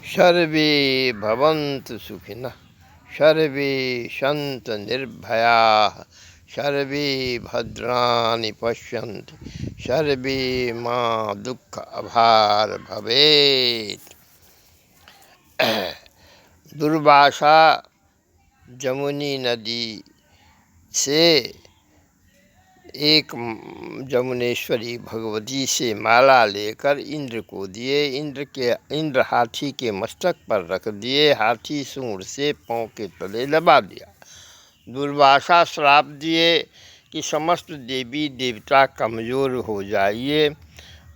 सर्वे भवन्तु सुखिनः, सर्वे सन्तु निर्भयाः, सर्वे भद्राणि पश्यन्तु, सर्वे मा दुःख अभार भवेत्। दुर्वासा जमुनी नदी से एक जमुनेश्वरी भगवती से माला लेकर इंद्र को दिए। इंद्र हाथी के मस्तक पर रख दिए। हाथी सूंड से पांव के तले दबा दिया। दुर्वासा श्राप दिए कि समस्त देवी देवता कमज़ोर हो जाइए।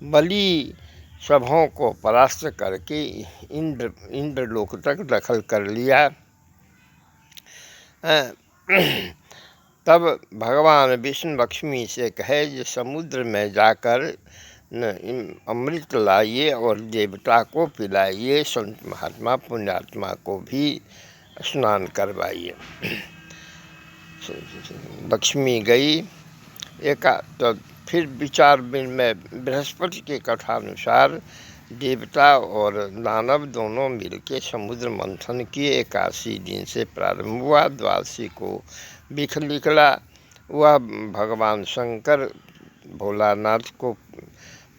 बलि सबों को परास्त करके इंद्रलोक तक दखल कर लिया। तब भगवान विष्णु लक्ष्मी से कहे जो समुद्र में जाकर अमृत लाइए और देवता को पिलाइए, संत महात्मा पुण्यात्मा को भी स्नान करवाइए। लक्ष्मी गई। तो फिर विचार में बृहस्पति के कथानुसार देवता और दानव दोनों मिलकर समुद्र मंथन किए। 81 दिन से प्रारंभ हुआ। द्वादशी को बिख निकला। वह भगवान शंकर भोलानाथ को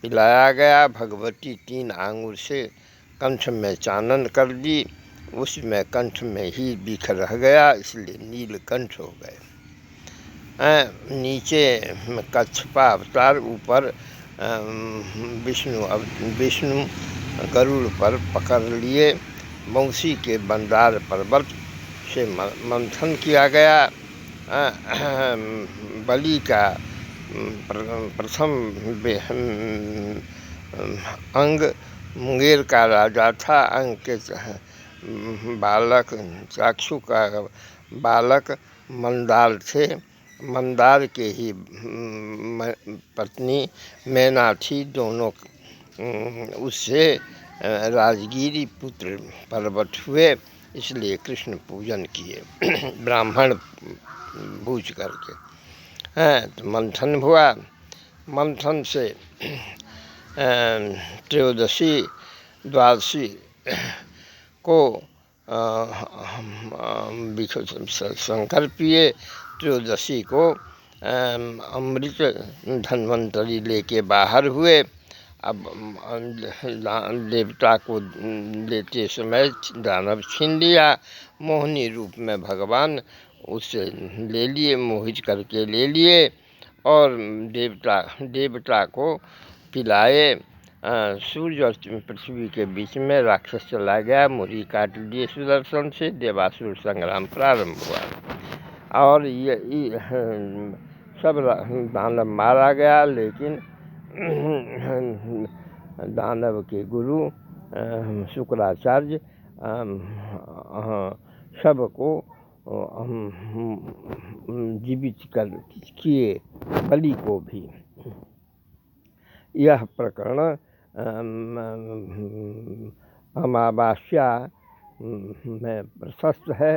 पिलाया गया। भगवती 3 आंगुर से कंठ में चानन कर दी। उसमें कंठ में ही बिख रह गया, इसलिए नीलकंठ हो गए। नीचे कच्छपा अवतार, ऊपर विष्णु गरुड़ पर पकड़ लिए। मौसी के बंदार पर्वत से मंथन किया गया। बलि का प्रथम अंग मुंगेर का राजा था। अंग के बालक चाक्षु का बालक मंदार थे। मंदार के ही पत्नी मैना थी। दोनों उससे राजगिरी पुत्र पर्वत हुए, इसलिए कृष्ण पूजन किए ब्राह्मण भूज करके। तो मंथन हुआ। मंथन से त्रयोदशी द्वादशी को शंकर पिए। त्रयोदशी को अमृत धन्वंतरी लेके बाहर हुए। अब देवता को लेते समय दानव छीन लिया। मोहिनी रूप में भगवान उससे ले लिए, मोहित करके ले लिए और देवता को पिलाए। सूर्य और पृथ्वी के बीच में राक्षस चला गया। मुरी काट दिए सुदर्शन से। देवासुर संग्राम प्रारंभ हुआ और ये सब दानव मारा गया। लेकिन दानव के गुरु शुक्राचार्य सबको जीवित कर किए, बलि को भी। यह प्रकरण अमावास्या में प्रशस्त है,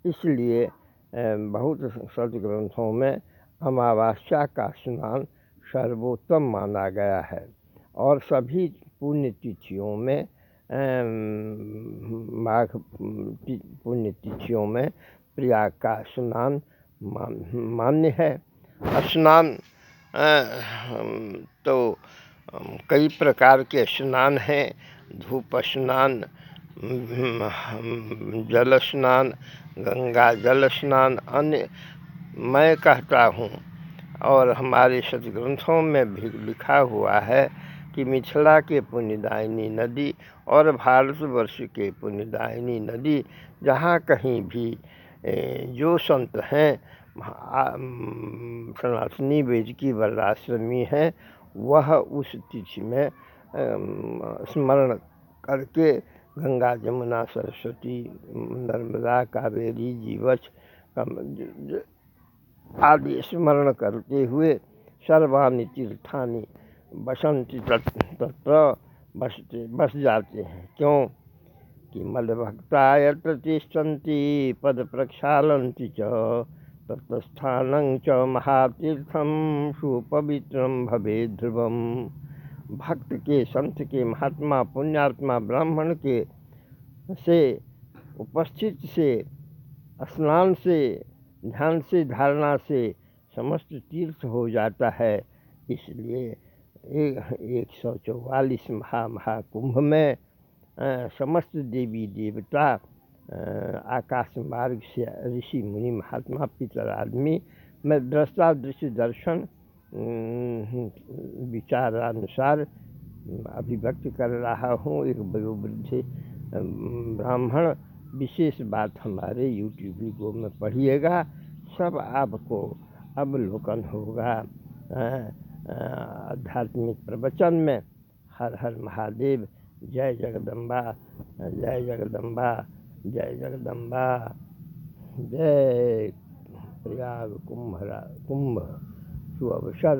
इसलिए बहुत सदग्रंथों में अमावास्या का स्नान सर्वोत्तम माना गया है। और सभी पुण्यतिथियों में माघ पुण्यतिथियों में प्रयाग का स्नान मान्य है। स्नान तो कई प्रकार के स्नान हैं। धूप स्नान, जल स्नान, गंगा जल स्नान, अन्य मैं कहता हूँ और हमारे सदग्रंथों में भी लिखा हुआ है कि मिथिला के पुण्यदायिनी नदी और भारतवर्ष के पुण्यदायिनी नदी, जहाँ कहीं भी जो संत हैं सनातनी वेद की वर्णाश्रमी हैं, वह उस तिथि में स्मरण करके गंगा जमुना सरस्वती नर्मदा कावेरी जीवछ आदि स्मरण करते हुए सर्वाणि तीर्थानि बसंती तत्र बस जाते हैं। क्यों कि मलभक्ता यत्र तिष्ठन्ति पद प्रक्षालन्ति च तत्स्थानं च महातीर्थम सुपवित्रम भवेत् ध्रुवम। भक्त के, संत के, महात्मा पुण्यात्मा ब्राह्मण के से, उपस्थित से, स्नान से, ध्यान से, धारणा से समस्त तीर्थ हो जाता है। इसलिए 144 महाकुंभ में समस्त देवी देवता आकाश मार्ग से ऋषि मुनि महात्मा पितर आदमी, मैं दृष्टा दृश्य दर्शन विचारानुसार अभिव्यक्त कर रहा हूँ। एक वयोवृद्ध ब्राह्मण विशेष बात हमारे यूट्यूब वीडियो में पढ़िएगा, सब आपको अवलोकन होगा। आध्यात्मिक प्रवचन में हर हर महादेव, जय जगदम्बा, जय जगदम्बा, जय जगदम्बा, जय प्रयाग कुंभ शुभ अवसर